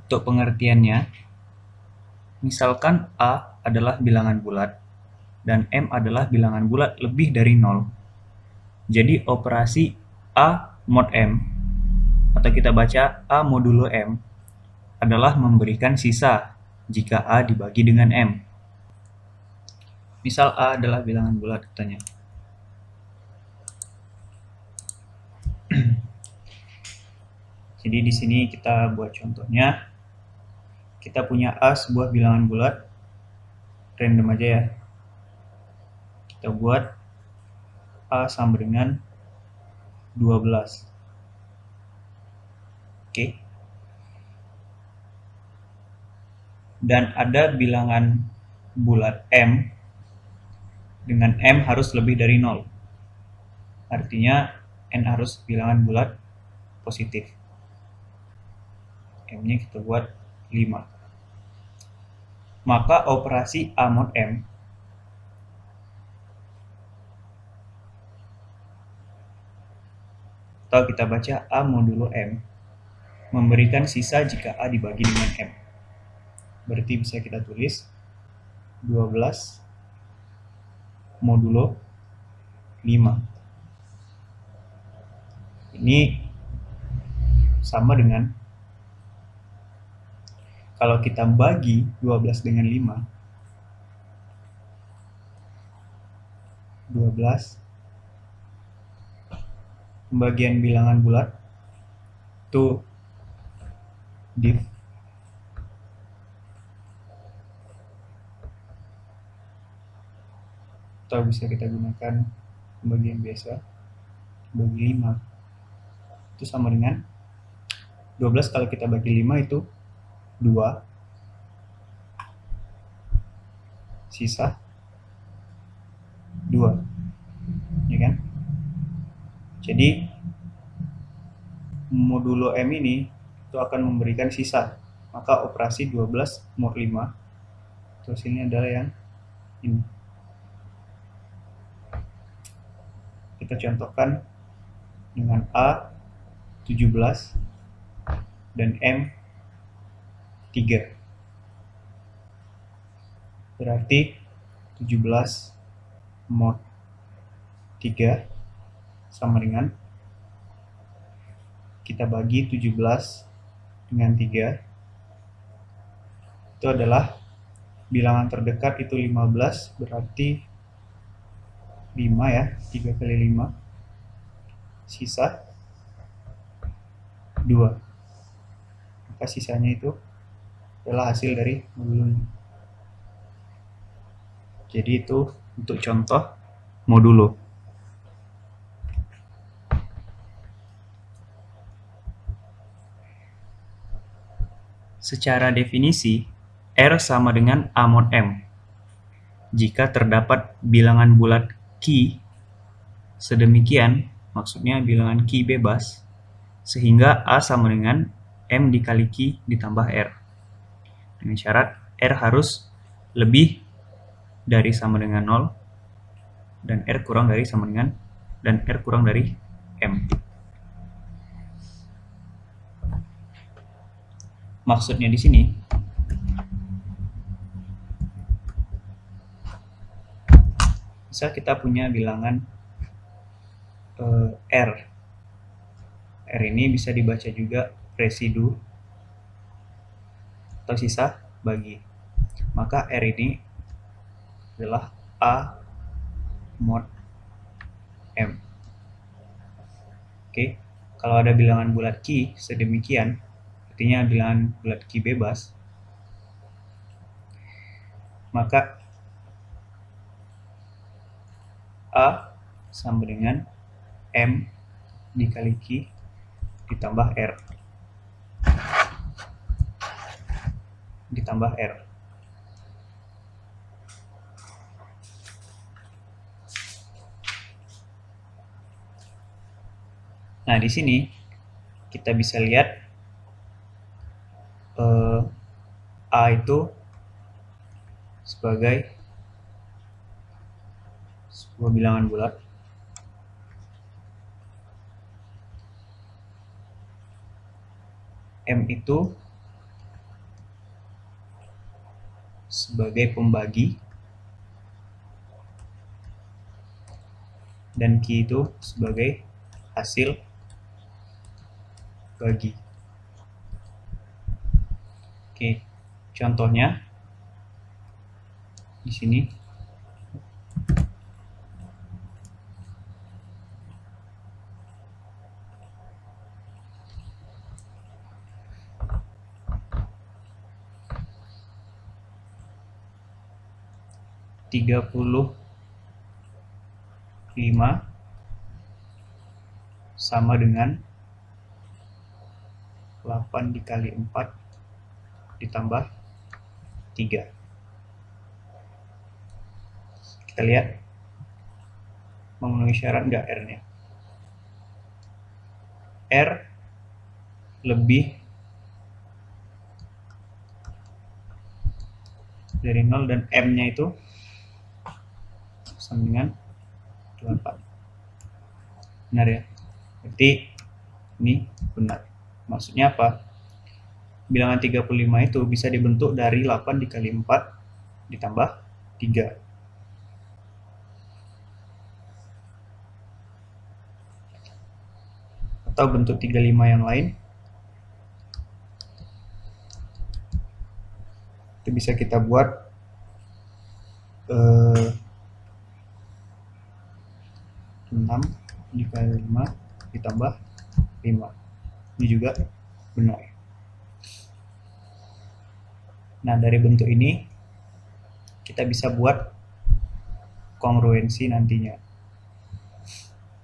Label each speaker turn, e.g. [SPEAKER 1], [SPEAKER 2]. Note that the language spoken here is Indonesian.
[SPEAKER 1] Untuk pengertiannya, misalkan A adalah bilangan bulat dan M adalah bilangan bulat lebih dari 0. Jadi operasi A mod M, atau kita baca A modulo M, adalah memberikan sisa jika A dibagi dengan M. Misal A adalah bilangan bulat katanya. Jadi di sini kita buat contohnya. Kita punya A sebuah bilangan bulat, random aja ya. Kita buat A sama dengan 12. Oke. Dan ada bilangan bulat M dengan M harus lebih dari 0. Artinya N harus bilangan bulat positif. M-nya kita buat 5. Maka operasi A mod M atau kita baca A modulo M memberikan sisa jika A dibagi dengan M. Berarti bisa kita tulis 12 modulo 5. Ini sama dengan kalau kita bagi 12 dengan 5, 12 pembagian bilangan bulat itu div atau bisa kita gunakan pembagian biasa bagi 5 itu sama dengan 12 kalau kita bagi 5 itu 2, sisa 2, ya kan? Jadi modulo M ini itu akan memberikan sisa, maka operasi 12 mod 5 terus ini adalah yang ini. Kita contohkan dengan A 17 dan M 3. Berarti 17 mod 3 sama dengan kita bagi 17 dengan 3 itu adalah bilangan terdekat itu 15, berarti 5 ya, 3 kali 5 sisa 2, maka sisanya itu adalah hasil dari modulo. Jadi itu untuk contoh modulo. Secara definisi, R sama dengan A mod M. Jika terdapat bilangan bulat Q sedemikian, maksudnya bilangan Q bebas, sehingga A sama dengan M dikali Q ditambah R. Dengan syarat R harus lebih dari sama dengan 0 dan R kurang dari sama dengan dan R kurang dari M. Maksudnya di sini misal kita punya bilangan R. R ini bisa dibaca juga residu atau sisa bagi. Maka R ini adalah A mod M. Oke, kalau ada bilangan bulat Q sedemikian, artinya bilangan bulat Q bebas, maka A sama dengan M dikali Q ditambah R. Ditambah R. Nah, di sini kita bisa lihat A itu sebagai sebuah bilangan bulat. M itu sebagai pembagi dan Q itu sebagai hasil bagi. Oke, contohnya di sini (35) sama dengan 8 dikali 4 ditambah 3. Kita lihat memenuhi syarat nggak R-nya. R lebih dari 0 dan M-nya itu sama dengan 8. Benar ya? Berarti ini benar. Maksudnya apa? Bilangan 35 itu bisa dibentuk dari 8 dikali 4 ditambah 3. Atau bentuk 35 yang lain. Itu bisa kita buat 6 dikali 5 ditambah 5. Ini juga benar. Nah, dari bentuk ini kita bisa buat kongruensi nantinya.